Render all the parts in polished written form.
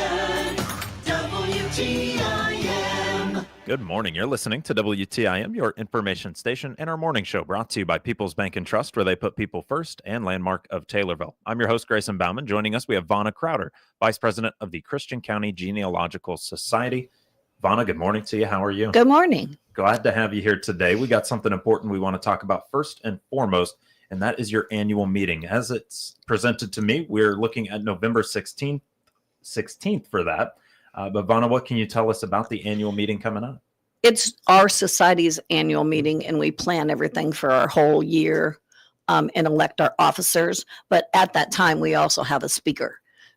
station, WTIM. Good morning. You're listening to WTIM, your information station, and our morning show brought to you by People's Bank and Trust, where they put people first, and Landmark of Taylorville. I'm your host, Grayson Bauman. Joining us, we have Vonna Crowder, Vice President of the Christian County Genealogical Society. Vonna, good morning to you. How are you? Good morning. Glad to have you here today. We got something important we want to talk about first and foremost, and that is your annual meeting. As it's presented to me, we're looking at November 16th for that. But Vonna, what can you tell us about the annual meeting coming up? It's our society's annual meeting, and we plan everything for our whole year and elect our officers. But at that time, we also have a speaker.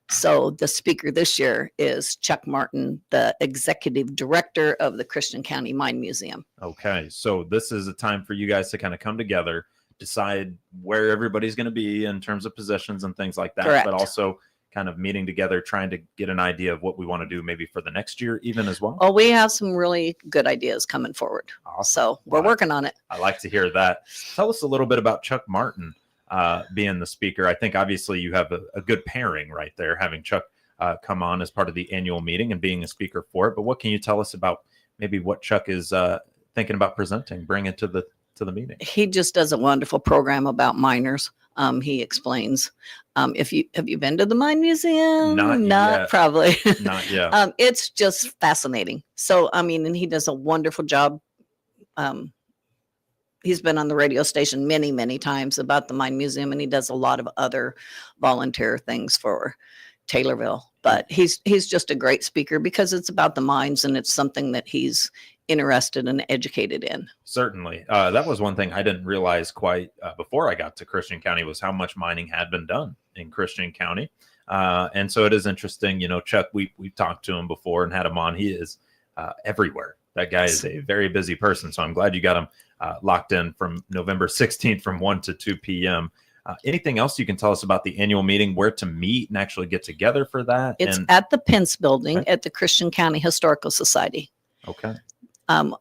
So the speaker this year is Chuck Martin, the executive director of the Christian County Mine Museum. Okay, so this is a time for you guys to kind of come together, decide where everybody's going to be in terms of positions and things like that. Correct. But also kind of meeting together, trying to get an idea of what we want to do maybe for the next year even as well. Oh, we have some really good ideas coming forward. Awesome. So we're working on it. I like to hear that. Tell us a little bit about Chuck Martin being the speaker. I think obviously you have a good pairing right there, having Chuck come on as part of the annual meeting and being a speaker for it. But what can you tell us about maybe what Chuck is thinking about presenting, bringing to the meeting? He just does a wonderful program about miners. He explains. Have you been to the Mine Museum? Not yet. Probably. Not yet. It's just fascinating. So, and he does a wonderful job. He's been on the radio station many, many times about the Mine Museum, and he does a lot of other volunteer things for Taylorville. But he's just a great speaker because it's about the mines, and it's something that he's interested and educated in. Certainly. That was one thing I didn't realize quite before I got to Christian County was how much mining had been done in Christian County. And so it is interesting, Chuck, we've talked to him before and had him on. He is everywhere. That guy is a very busy person. So I'm glad you got him locked in from November 16th from 1 to 2 p.m. Anything else you can tell us about the annual meeting, where to meet and actually get together for that? It's at the Pence Building at the Christian County Historical Society. Okay.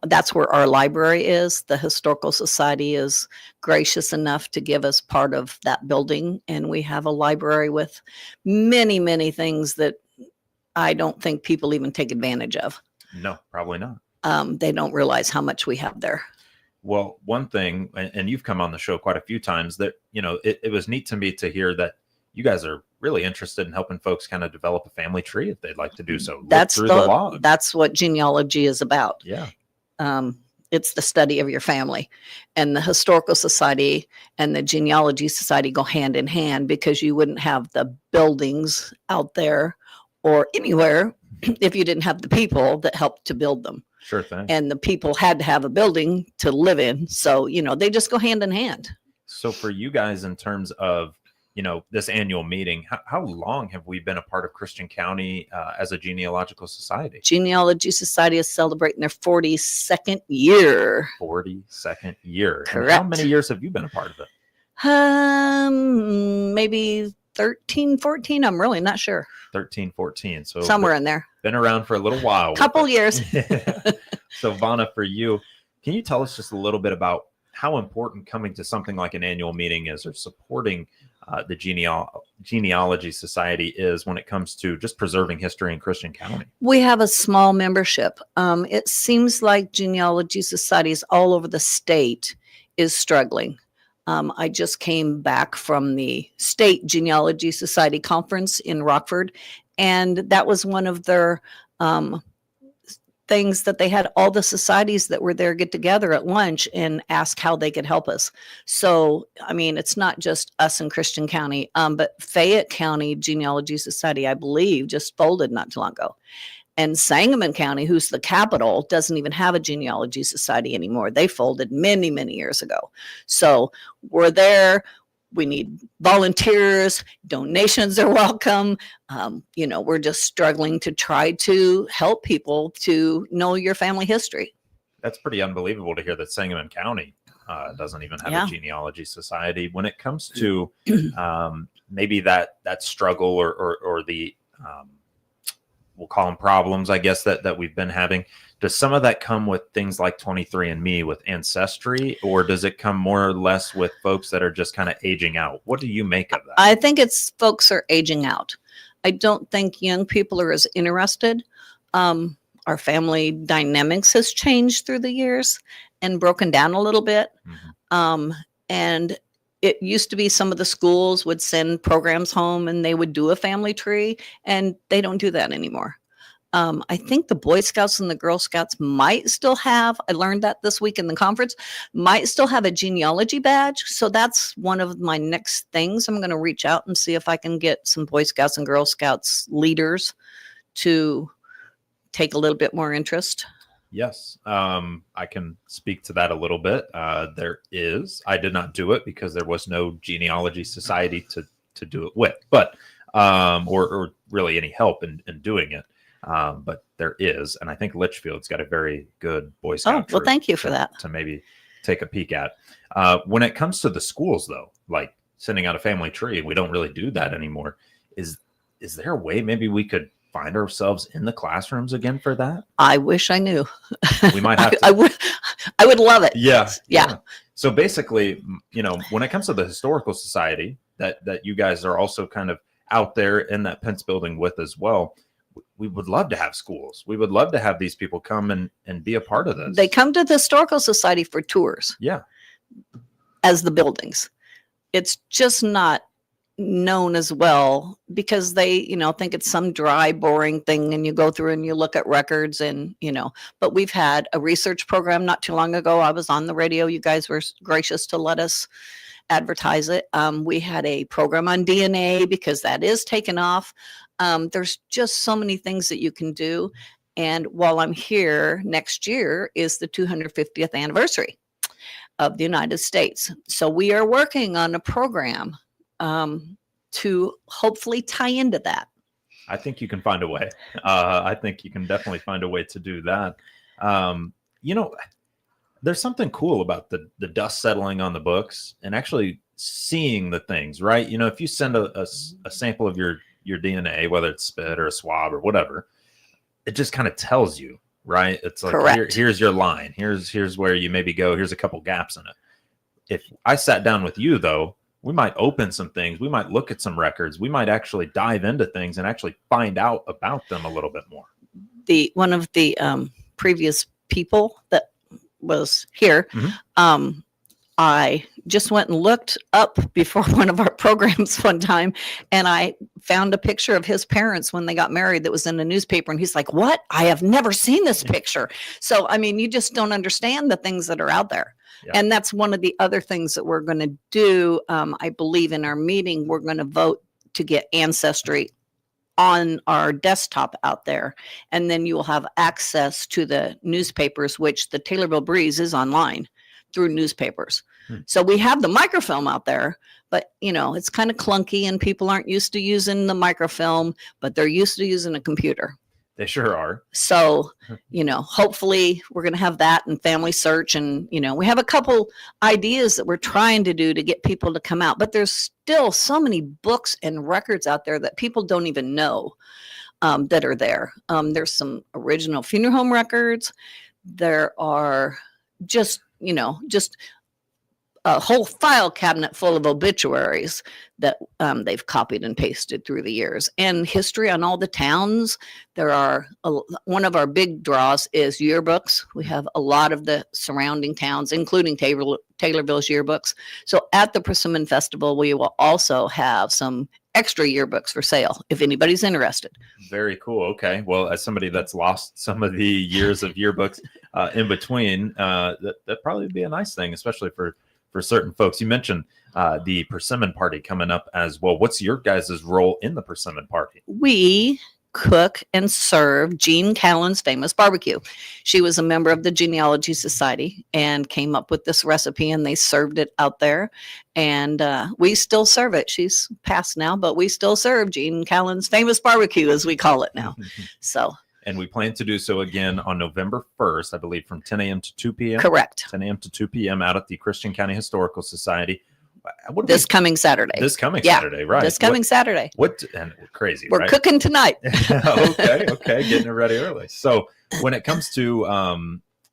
That's where our library is. The Historical Society is gracious enough to give us part of that building. And we have a library with many, many things that I don't think people even take advantage of. No, probably not. They don't realize how much we have there. Well, one thing, and you've come on the show quite a few times, that, it was neat to me to hear that you guys are really interested in helping folks kind of develop a family tree if they'd like to do so. That's the log. That's what genealogy is about. Yeah. It's the study of your family, and the Historical Society and the Genealogy Society go hand in hand, because you wouldn't have the buildings out there or anywhere if you didn't have the people that helped to build them. Sure thing. And the people had to have a building to live in. So, they just go hand in hand. So for you guys, in terms of, this annual meeting, how long have we been a part of Christian County as a genealogical society? Genealogy Society is celebrating their 42nd year. 42nd year. Correct. And how many years have you been a part of it? Maybe 13, 14. I'm really not sure. 13, 14. So somewhere in there. Been around for a little while. Couple years. So Vonna, for you, can you tell us just a little bit about how important coming to something like an annual meeting is, or supporting the Genealogy Society is when it comes to just preserving history in Christian County? We have a small membership. It seems like genealogy societies all over the state is struggling. I just came back from the State Genealogy Society conference in Rockford, and that was one of their things that they had all the societies that were there get together at lunch and ask how they could help us. So, it's not just us in Christian County, but Fayette County Genealogy Society, I believe, just folded not too long ago. And Sangamon County, who's the capital, doesn't even have a genealogy society anymore. They folded many, many years ago. So we're there. We need volunteers. Donations are welcome. We're just struggling to try to help people to know your family history. That's pretty unbelievable to hear that Sangamon County doesn't even have a genealogy society. When it comes to maybe that struggle or the we'll call them problems, I guess, that we've been having, does some of that come with things like 23andMe with Ancestry, or does it come more or less with folks that are just kind of aging out? What do you make of that? I think it's folks are aging out. I don't think young people are as interested. Our family dynamics has changed through the years and broken down a little bit. Um, and it used to be some of the schools would send programs home and they would do a family tree, and they don't do that anymore. I think the Boy Scouts and the Girl Scouts might still have, I learned that this week in the conference, might still have a genealogy badge. So that's one of my next things. I'm going to reach out and see if I can get some Boy Scouts and Girl Scouts leaders to take a little bit more interest. Yes, I can speak to that a little bit. There is, I did not do it because there was no genealogy society to do it with, but or really any help in doing it. But there is, and I think Litchfield's got a very good Boy Scout. Oh, well, thank you for that. To maybe take a peek at. When it comes to the schools, though, like sending out a family tree, we don't really do that anymore. Is there a way maybe we could find ourselves in the classrooms again for that? I wish I knew. We might have to. I would love it. Yeah. So basically, when it comes to the Historical Society that you guys are also kind of out there in that Pence building with as well, we would love to have schools. We would love to have these people come and be a part of this. They come to the Historical Society for tours. Yeah. As the buildings. It's just not known as well because they, think it's some dry, boring thing, and you go through and you look at records and, but we've had a research program not too long ago. I was on the radio. You guys were gracious to let us advertise it. We had a program on DNA because that is taken off. There's just so many things that you can do. And while I'm here, next year is the 250th anniversary of the United States. So we are working on a program to hopefully tie into that. I think you can find a way. I think you can definitely find a way to do that. There's something cool about the dust settling on the books and actually seeing the things, right? If you send a sample of your DNA, whether it's spit or a swab or whatever, it just kind of tells you, right? It's like, here's your line. Here's where you maybe go. Here's a couple gaps in it. If I sat down with you, though, we might open some things. We might look at some records. We might actually dive into things and actually find out about them a little bit more. One of the previous people that was here, I just went and looked up before one of our programs one time, and I found a picture of his parents when they got married that was in the newspaper. And he's like, "What? I have never seen this picture." So, you just don't understand the things that are out there. Yeah. And that's one of the other things that we're going to do. I believe in our meeting, we're going to vote to get Ancestry on our desktop out there. And then you will have access to the newspapers, which the Taylorville Breeze is online through newspapers. So we have the microfilm out there, but it's kind of clunky and people aren't used to using the microfilm, but they're used to using a computer. They sure are. So, hopefully we're going to have that and family search. And, we have a couple ideas that we're trying to do to get people to come out, but there's still so many books and records out there that people don't even know that are there. There's some original funeral home records. There are just a whole file cabinet full of obituaries that they've copied and pasted through the years, and history on all the towns. There are one of our big draws is yearbooks. We have a lot of the surrounding towns, including Taylorville's yearbooks. So at the Persimmon Festival, we will also have some extra yearbooks for sale if anybody's interested. Very cool. Okay. Well, as somebody that's lost some of the years of yearbooks in between, that probably would be a nice thing, especially for certain folks. You mentioned the Persimmon Party coming up as well. What's your guys' role in the Persimmon Party? We cook and serve Jean Callan's famous barbecue. She was a member of the Genealogy Society and came up with this recipe, and they served it out there. And we still serve it. She's passed now, but we still serve Jean Callan's famous barbecue, as we call it now. So. And we plan to do so again on November 1st, I believe, from 10 a.m. to 2 p.m. Correct. 10 a.m. to 2 p.m. out at the Christian County Historical Society. Coming Saturday. Saturday, right. This coming Saturday. And crazy, We're cooking tonight. Okay. Getting it ready early. So when it comes to,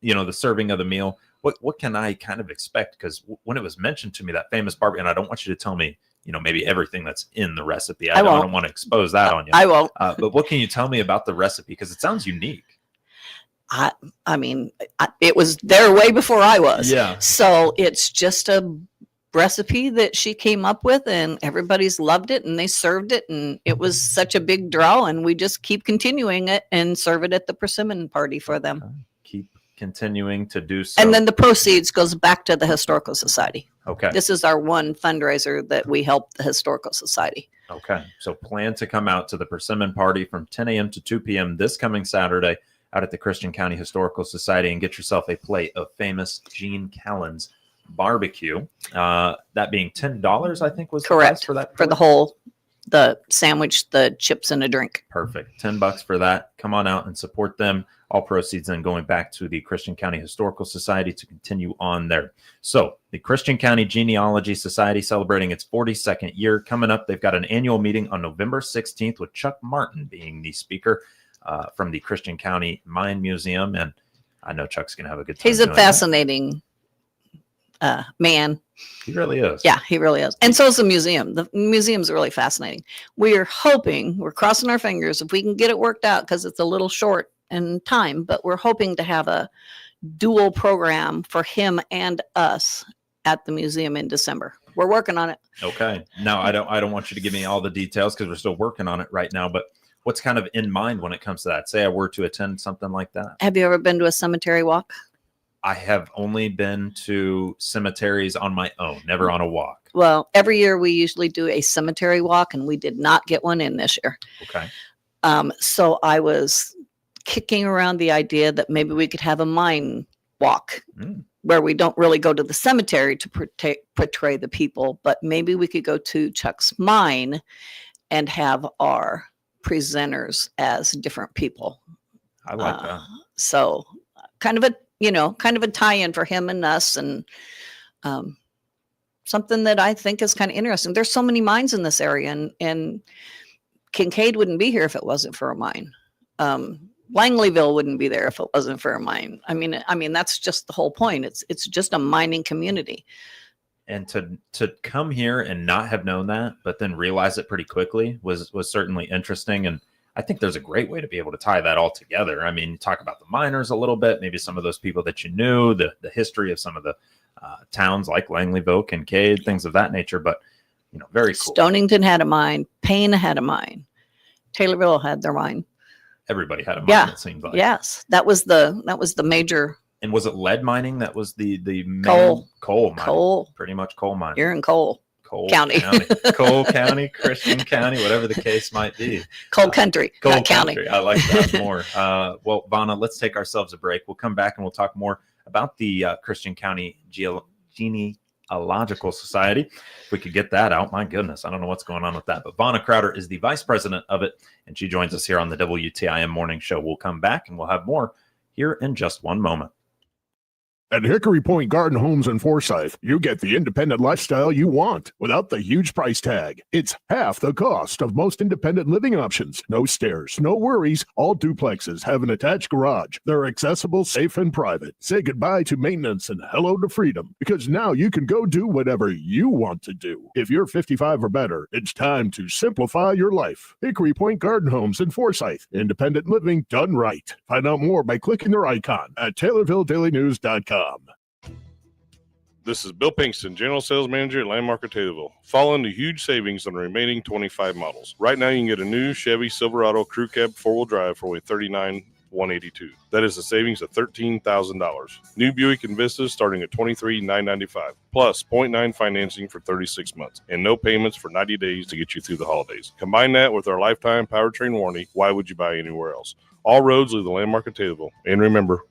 the serving of the meal, what can I kind of expect? Because when it was mentioned to me, that famous barbecue, and I don't want you to tell me maybe everything that's in the recipe. I don't won't. want to expose that on you. I won't. But what can you tell me about the recipe? Because it sounds unique. I mean, it was there way before I was. Yeah. So it's just a recipe that she came up with, and everybody's loved it, and they served it, and it was such a big draw, and we just keep continuing it and serve it at the persimmon party for them. Keep continuing to do so. And then the proceeds goes back to the Historical Society. Okay. This is our one fundraiser that we help the Historical Society. Okay. So plan to come out to the persimmon party from 10 a.m. to 2 p.m. this coming Saturday out at the Christian County Historical Society and get yourself a plate of famous Gene Callan's barbecue. That being $10, I think was correct for that. For the sandwich, the chips, and a drink. Perfect. $10 for that. Come on out and support them. All proceeds then going back to the Christian County Historical Society to continue on there. So the Christian County Genealogy Society celebrating its 42nd year coming up. They've got an annual meeting on November 16th with Chuck Martin being the speaker from the Christian County Mine Museum. And I know Chuck's going to have a good time. He's a fascinating man. He really is. Yeah, he really is. And so is the museum. The museum's really fascinating. We're crossing our fingers if we can get it worked out, because it's a little short in time, but we're hoping to have a dual program for him and us at the museum in December. We're working on it. Okay. Now, I don't want you to give me all the details because we're still working on it right now, but what's kind of in mind when it comes to that? Say I were to attend something like that. Have you ever been to a cemetery walk? I have only been to cemeteries on my own, never on a walk. Well, every year we usually do a cemetery walk, and we did not get one in this year. Okay. So I was kicking around the idea that maybe we could have a mine walk where we don't really go to the cemetery to portray the people, but maybe we could go to Chuck's mine and have our presenters as different people. I like that. So kind of a tie-in for him and us, and something that I think is kind of interesting. There's so many mines in this area, and Kincaid wouldn't be here if it wasn't for a mine. Langleyville wouldn't be there if it wasn't for a mine. I mean, that's just the whole point. It's just a mining community. And to come here and not have known that, but then realize it pretty quickly was certainly interesting. And I think there's a great way to be able to tie that all together. I mean, talk about the miners a little bit, maybe some of those people that you knew, the history of some of the towns like Langleyville, Kincaid, things of that nature. But, very cool. Stonington had a mine. Payne had a mine. Taylorville had their mine. Everybody had a mine, it seems like. Yes. That was the major. And was it lead mining? That was the main coal mining. Coal. Pretty much coal mining. You're in Cole County. Cole County, Christian County, whatever the case might be. Coal country, not county. I like that more. Well, Vanna, let's take ourselves a break. We'll come back and we'll talk more about the Christian County Genealogical Society. If we could get that out, my goodness, I don't know what's going on with that. But Vanna Crowder is the vice president of it, and she joins us here on the WTIM Morning Show. We'll come back and we'll have more here in just one moment. At Hickory Point Garden Homes in Forsyth, you get the independent lifestyle you want without the huge price tag. It's half the cost of most independent living options. No stairs, no worries. All duplexes have an attached garage. They're accessible, safe, and private. Say goodbye to maintenance and hello to freedom, because now you can go do whatever you want to do. If you're 55 or better, it's time to simplify your life. Hickory Point Garden Homes in Forsyth. Independent living done right. Find out more by clicking their icon at TaylorvilleDailyNews.com. This is Bill Pinkston, General Sales Manager at Landmark of Taylorville. Following the huge savings on the remaining 25 models. Right now, you can get a new Chevy Silverado Crew Cab 4-wheel drive for only $39,182. That is a savings of $13,000. New Buick Envistas starting at $23,995, plus 0.9 financing for 36 months, and no payments for 90 days to get you through the holidays. Combine that with our lifetime powertrain warranty. Why would you buy anywhere else? All roads lead to the Landmark of Taylorville. And remember,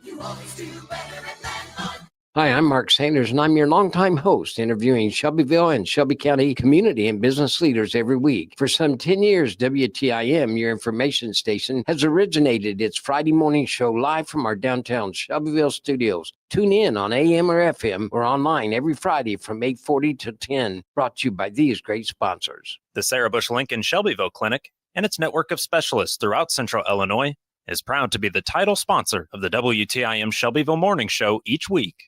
you always do better at Landmark. Hi, I'm Mark Sanders, and I'm your longtime host, interviewing Shelbyville and Shelby County community and business leaders every week. For some 10 years, WTIM, your information station, has originated its Friday morning show live from our downtown Shelbyville studios. Tune in on AM or FM or online every Friday from 8:40 to 10, brought to you by these great sponsors. The Sarah Bush Lincoln Shelbyville Clinic and its network of specialists throughout Central Illinois is proud to be the title sponsor of the WTIM Shelbyville Morning Show each week.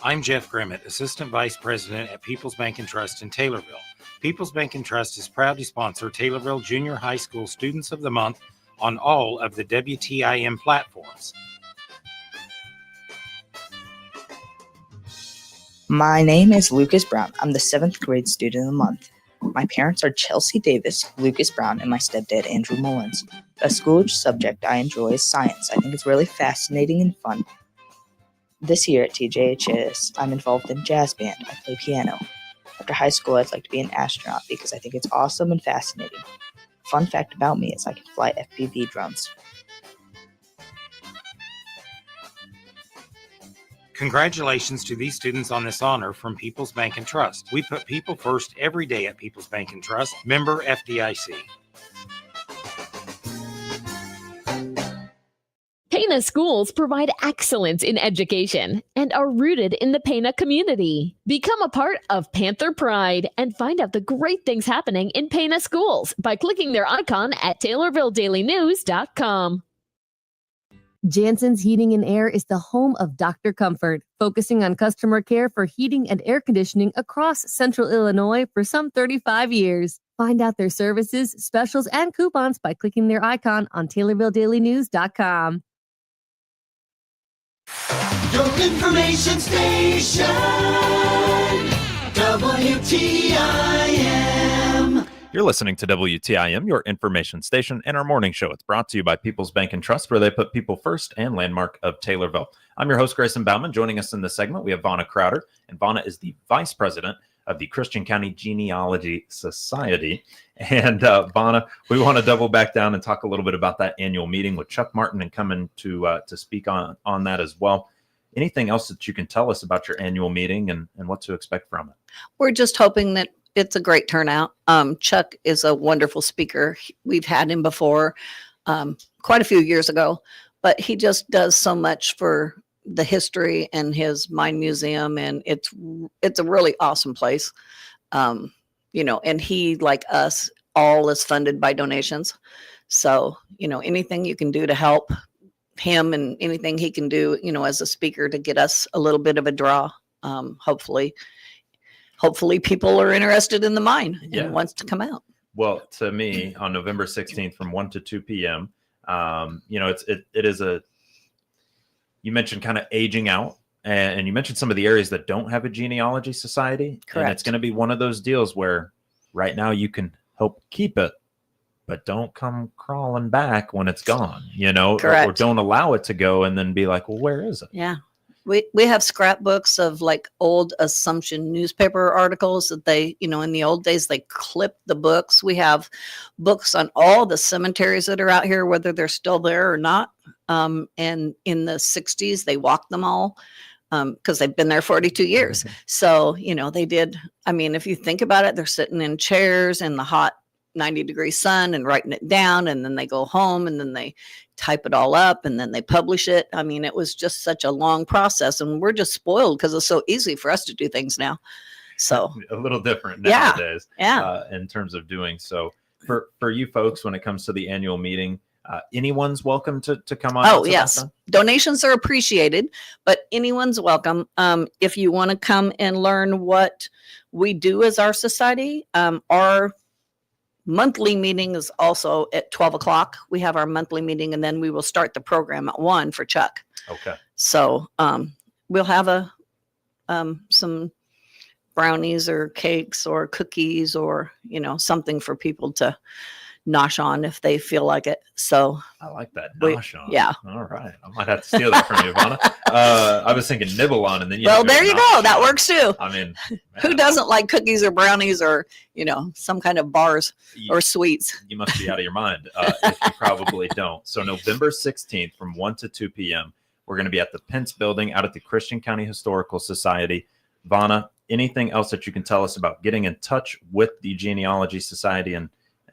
I'm Jeff Grimmett, Assistant Vice President at People's Bank and Trust in Taylorville. People's Bank and Trust is proud to sponsor Taylorville Junior High School Students of the Month on all of the WTIM platforms. My name is Lucas Brown. I'm the 7th grade student of the month. My parents are Chelsea Davis, Lucas Brown, and my stepdad, Andrew Mullins. A school subject I enjoy is science. I think it's really fascinating and fun. This year at TJHS, I'm involved in jazz band. I play piano. After high school, I'd like to be an astronaut because I think it's awesome and fascinating. Fun fact about me is I can fly FPV drones. Congratulations to these students on this honor from People's Bank and Trust. We put people first every day at People's Bank and Trust. Member FDIC. Pana schools provide excellence in education and are rooted in the Pana community. Become a part of Panther Pride and find out the great things happening in Pana schools by clicking their icon at TaylorvilleDailyNews.com. Jansen's Heating and Air is the home of Dr. Comfort, focusing on customer care for heating and air conditioning across Central Illinois for some 35 years. Find out their services, specials, and coupons by clicking their icon on TaylorvilleDailyNews.com. Your information station, WTIM. You're listening to WTIM, your information station, and our morning show. It's brought to you by People's Bank and Trust, where they put people first, and Landmark of Taylorville. I'm your host, Grayson Bauman. Joining us in this segment, we have Vonna Crowder, and Vonna is the Vice President of the Christian County Genealogy Society. And Vonna, we want to double back down and talk a little bit about that annual meeting with Chuck Martin and coming to speak on that as well. Anything else that you can tell us about your annual meeting and what to expect from it? We're just hoping that it's a great turnout. Chuck is a wonderful speaker. We've had him before quite a few years ago, but he just does so much for the history and his mine museum. And it's a really awesome place. And he, like us, all is funded by donations. So, anything you can do to help him and anything he can do, as a speaker to get us a little bit of a draw, hopefully people are interested in the mine and wants to come out. Well, to me, on November 16th from 1 to 2 p.m., it is you mentioned kind of aging out, and you mentioned some of the areas that don't have a genealogy society. Correct. And it's going to be one of those deals where right now you can help keep it, but don't come crawling back when it's gone, Correct. Or don't allow it to go and then be like, well, where is it? Yeah. We have scrapbooks of like old Assumption newspaper articles that they, in the old days, they clipped the books. We have books on all the cemeteries that are out here, whether they're still there or not. And in the 60s, they walked them all because they've been there 42 years. Mm-hmm. So, they did. I mean, if you think about it, they're sitting in chairs in the hot 90-degree sun and writing it down, and then they go home and then they type it all up and then they publish it. I mean, it was just such a long process, and we're just spoiled because it's so easy for us to do things now. So a little different Yeah. nowadays, in terms of doing so. For you folks, when it comes to the annual meeting, anyone's welcome to come on. Oh, yes. Donations are appreciated, but anyone's welcome. If you want to come and learn what we do as our society, our monthly meeting is also at 12 o'clock. We have our monthly meeting, and then we will start the program at 1 for Chuck. Okay. So we'll have some brownies or cakes or cookies or, something for people to nosh on if they feel like it. So I like that. Nosh on. Yeah. All right. I might have to steal that from you, Vonna. I was thinking nibble on, and then there you go. That works too. I mean, Who doesn't like cookies or brownies or, some kind of bars or sweets? You must be out of your mind if you probably don't. So November 16th from 1 to 2 p.m., we're going to be at the Pence Building out at the Christian County Historical Society. Vonna, anything else that you can tell us about getting in touch with the Genealogy Society and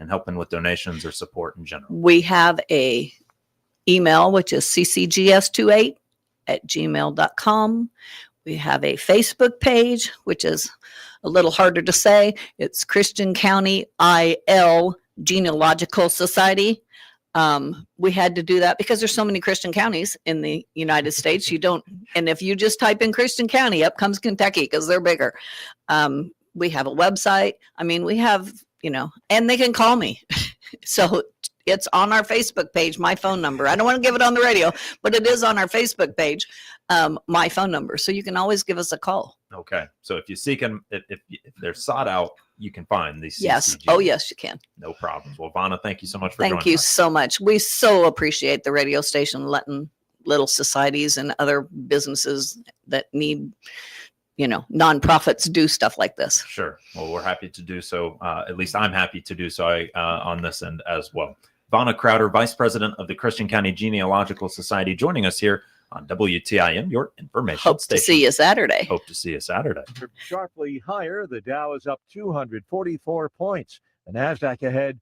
helping with donations or support in general? We have a email, which is ccgs28@gmail.com. We have a Facebook page, which is a little harder to say. It's Christian County IL Genealogical Society. We had to do that because there's so many Christian counties in the United States. And if you just type in Christian County, up comes Kentucky because they're bigger. We have a website. I mean, we have, and they can call me. So it's on our Facebook page, my phone number. I don't want to give it on the radio, but it is on our Facebook page, my phone number. So you can always give us a call. Okay. So if you seek them, if they're sought out, you can find these. Yes. CCGs. Oh, yes, you can. No problems. Well, Vanna, thank you so much for joining us. Thank you so much. We so appreciate the radio station letting little societies and other businesses that need, nonprofits do stuff like this. Sure. Well, we're happy to do so. At least I'm happy to do so on this end as well. Vanna Crowder, Vice President of the Christian County Genealogical Society, joining us here on WTIM, your information Hope station. to see you Saturday. Hope to see you Saturday. Sharply higher. The Dow is up 244 points. The Nasdaq ahead